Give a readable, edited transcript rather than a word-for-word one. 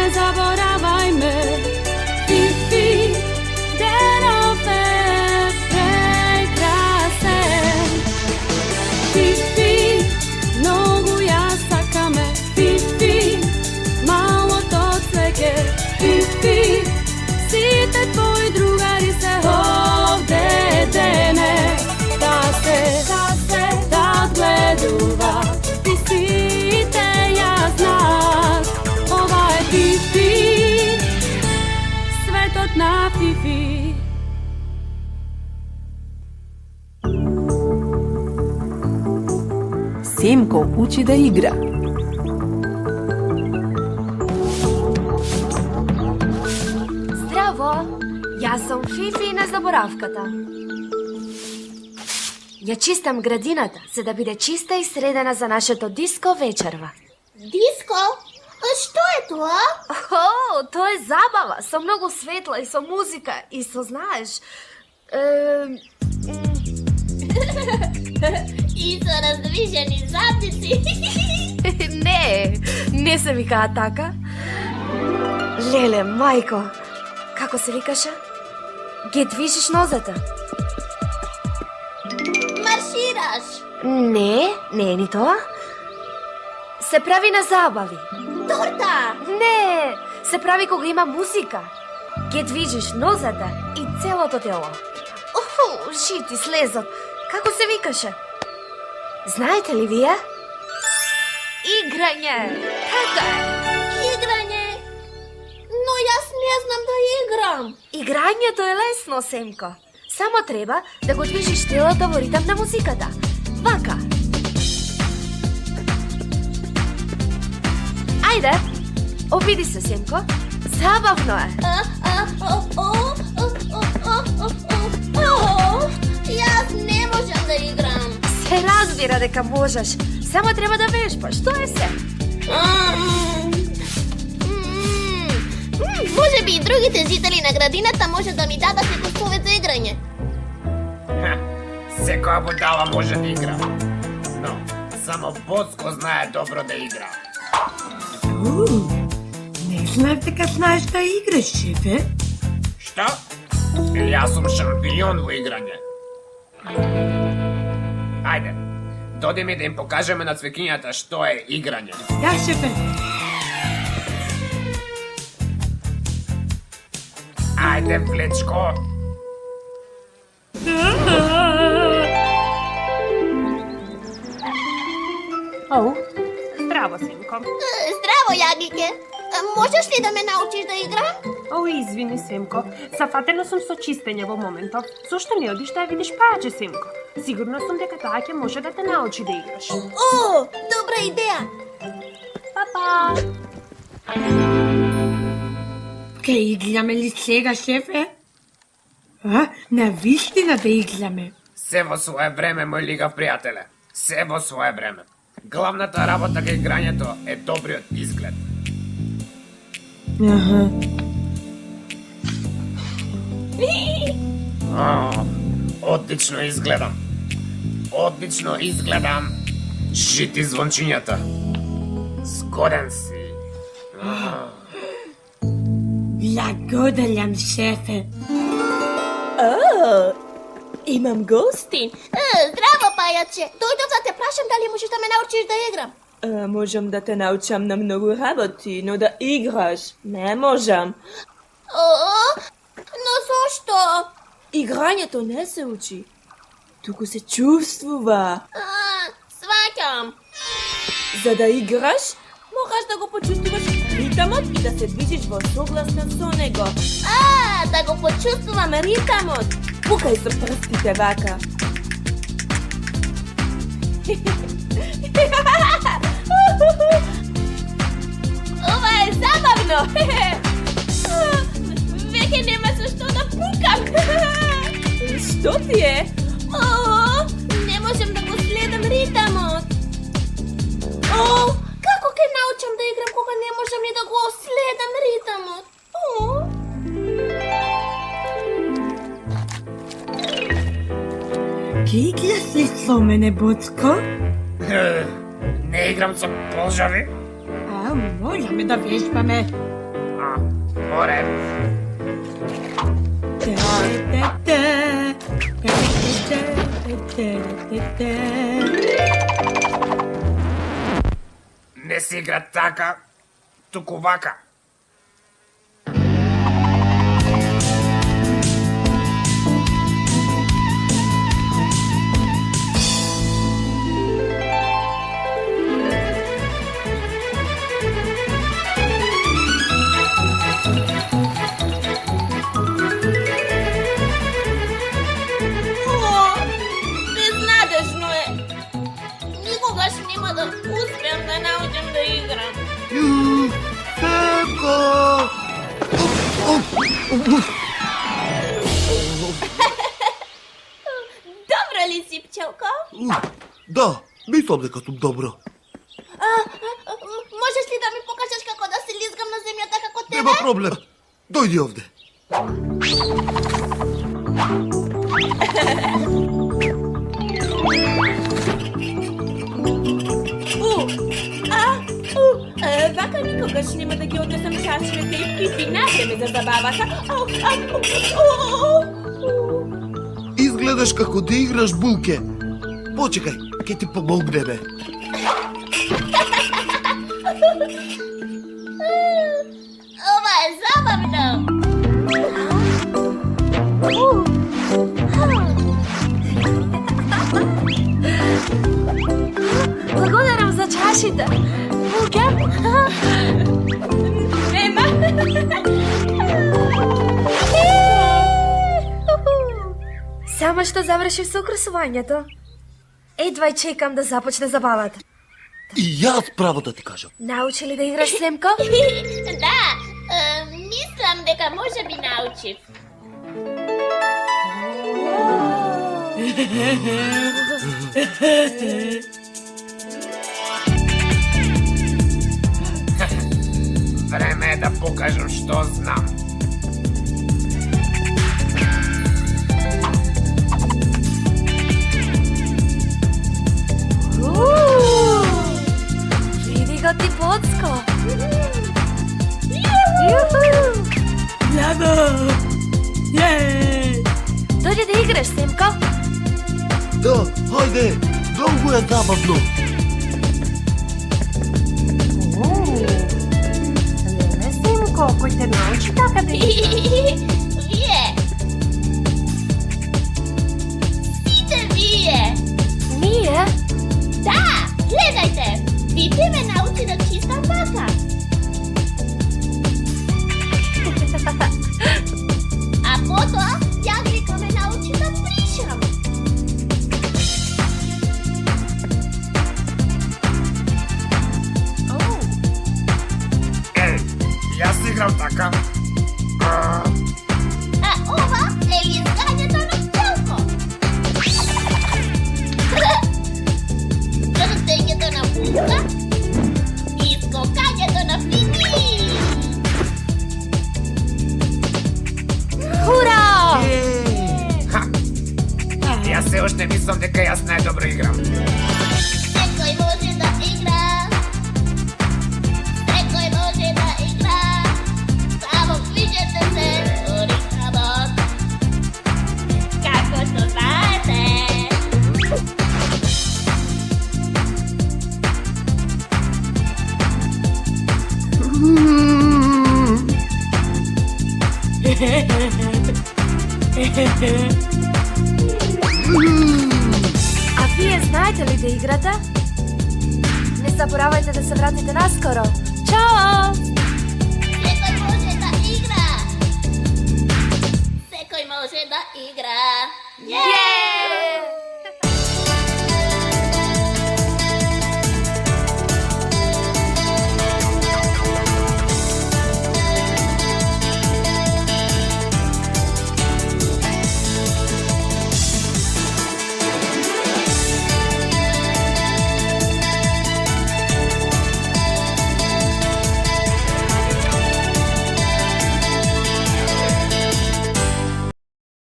ne zaboravaj me. Fifi, denov je prekrasen. Fifi, mnogo ja sakame. Fifi, malo to cveke. Fifi, site tvoji drugari se ovde dene. Da gleduva, ti site ja znak. Ova je Fifi, svetот na Fifi. Семко учи да игра. Здраво, јас сум Фифи на заборавката. Ја чистам градината, за да биде чиста и средена за нашето диско вечерва. Диско? Што е тоа? О, тоа е забава, со многу светла и со музика и со, знаеш... И со раздвижени задници. Не се викаа така. Леле, мајко, како се викаше? Ги движиш нозата. Маршираш. Не е ни тоа. Се прави на забави. Торта. Не, се прави кога има музика. Ги движиш нозата и целото тело. Жити, слезот. Како се викаше? Знаете ли вие? Играње. Така е. Играње. Но јас не знам да играм. Играњето е лесно, Семко. Само треба да го движиш телото во ритам на музиката. Вака. Ајде, обиди се, Семко. Забавно е. Јас не можам да играм. Се разбира дека можеш. Само треба да вежбаш. Тоа е се. Може би и другите жители на градината може да ми дадат некој совет за играње. Секоја будала може да игра. Но само Боцко знае добро да игра. Не знаев дека знаеш да играш, шефе. Што? Јас сум шампион во играње. Ајде, доди ми да им покажеме на цвекињата што е играње. Ја, шефе. Ајде, Влечко. Оу, здраво, Семко. Здраво, Јаглике. Можеш ли да ме научиш да играм? Оу, извини, Семко. Зафатена сум со чистење во моментов. Зошто не одиш да ја видиш пајаче, Семко? Сигурна сум дека таа ќе може да те научи да играш. О, добра идеја. Папа! Ке играме ли сега, шефе? На вистина да играме. Се во свое време, мој лигав пријателе. Се во свое време. Главната работа кај играњето е добриот изглед. Одлично изгледам. Одлично изгледам. Жити звончињата. Згоден си. Благодарам, шефе. Имам гостин. Здраво, пајаче. Дојдов да те прашам дали можеш да ме научиш да играм. Можам да те научам на многу работи, но да играш не можам. Но зошто? Играњето не се учи, туку се чувствува. Сваќам. За да играш, мораш да го почувствуваш ритамот и да се движиш во согласна со него. Да го почувствувам ритамот. Пукај со прстите вака. Ова е забавно. Веќе нема со што да пукам. Што ти е? Не можам да го следам ритамот. Како ќе научам да играм кога не можам ни да го следам ритамот? Ке играш ли со мене, Боцко? Не играм со полжави. Можеме да вежбаме. Поред. Не се игра така, туку вака. Безнадежно е. Никогаш нема да успеам да научам да играм. Семко! Добро ли си, пчелко? Да, мислам дека сум добро. Можеш ли да ми покажеш како да се лизгам на земјата како тебе? Нема проблем. Дојди овде. Вака никогаш нема да ги однесам чашите и пипи на време за забавата. Изгледаш како да играш булке. Почекај, ќе ти помогнеме. Ова е забавно. Благодарам за чашите. Булке? Нема. Само што завршив со украсувањето. Едвај чекам да започне забавата. И јас право да ти кажам. Научи ли да играш, Семко? Да, мислам дека може би научив. Време е да покажам што знам. Види го ти Поцко. Браво! Дојде да играш, Семко. Да, хајде, многу е забавно. Не, Семко, кој те научи така да играш? Вие! Сите вие! Ние? Да, гледајте! Вите ме научи да чистам вака. А потоа, Јаглика ме научи да пришам. Јас играм така. А ова е лизгањето на пчелко. Вртењето на булка и скокањето на флини. Ура! Ха! Јас се уште мислам дека јас најдобро играм. Секој може да игра. Секој може да игра. Само клучете се во ритмот. Како што знаете. А вие знаете ли да играте? Не заборавајте да се вратите наскоро. Чао! Секој може да игра. Секој може да игра.